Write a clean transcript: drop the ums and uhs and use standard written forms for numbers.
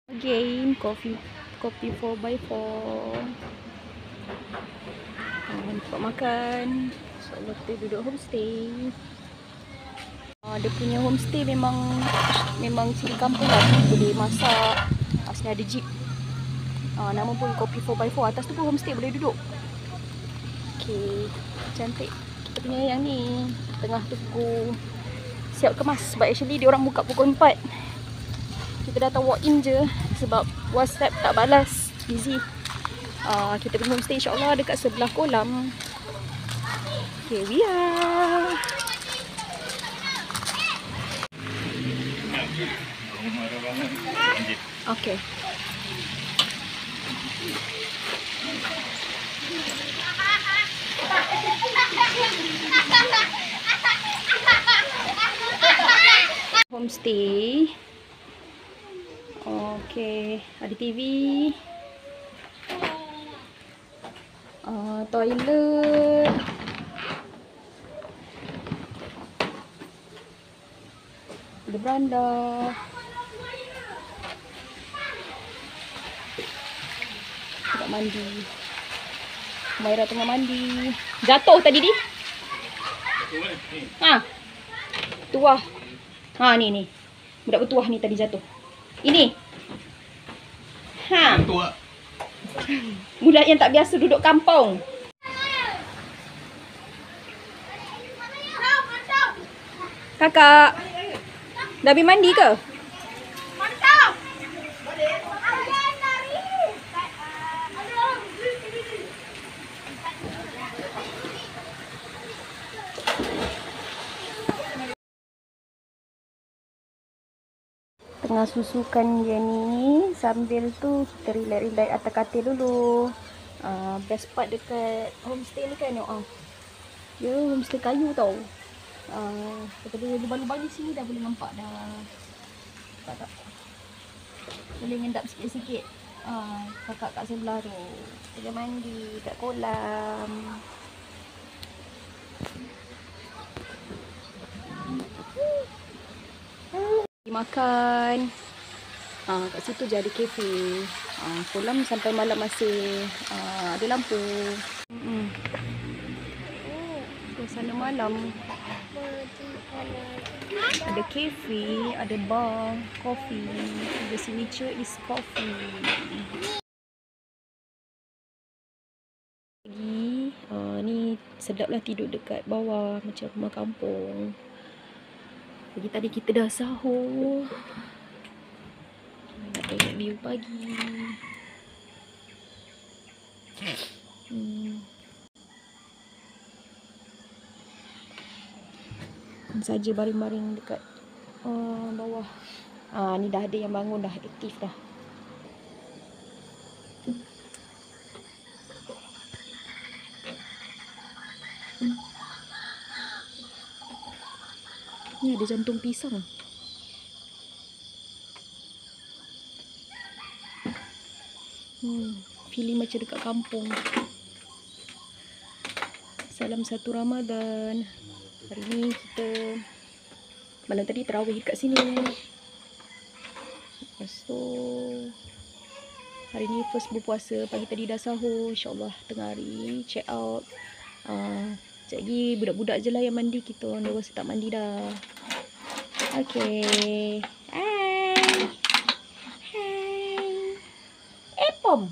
Again, kopi 4x4. Tempat makan. InsyaAllah kita duduk homestay. Dia punya homestay memang ciri kampung lah. Boleh masak. Sini ada jeep. Nama pun kopi 4x4. Atas tu pun homestay, boleh duduk. Okay, cantik. Kita punya yang ni tengah tunggu siap kemas. Sebab actually dia orang buka pukul 4. Kita datang walk in je sebab WhatsApp tak balas, busy. Kita pergi homestay insyaAllah dekat sebelah kolam. Here we are. Okay. Homestay. Okay, ada TV. Toilet. Ada beranda. Tempat mandi. Humaira tengah mandi. Jatuh tadi ni? Tuah. Ni. Budak bertuah ni tadi jatuh. Ini. Budak yang tak biasa duduk kampung. Kakak, dah habis mandi ke? Tengah susukan dia ni. Sambil tu kita relax-relax atas katil dulu. Best part dekat homestay ni kan, dia homestay kayu tau. Daripada lubang-lubang di sini dah boleh nampak dah. Nampak tak? Boleh ngendap sikit-sikit. Kakak kat sebelah tu dia mandi kat kolam. Makan. Kat situ je ada kafe. Kolam sampai malam masih ada lampu. Suasana malam. Ada kafe, ada bar, coffee. The signature is coffee. Ni sedaplah tidur dekat bawah macam rumah kampung. Pagi tadi kita dah sahur. Nak tengok view pagi. Saja baring-baring dekat bawah. Ni dah ada yang bangun dah, aktif dah. Ni ada jantung pisang. Feeling macam dekat kampung. Salam satu Ramadan. Hari ni kita malam tadi tarawih kat sini. Lepas tu hari ni first berpuasa. Pagi tadi dah sahur. InsyaAllah tengah hari check out. Sekejap lagi budak-budak je lah yang mandi. Kita orang dewasa tak mandi dah. Okay. Hai. Epom.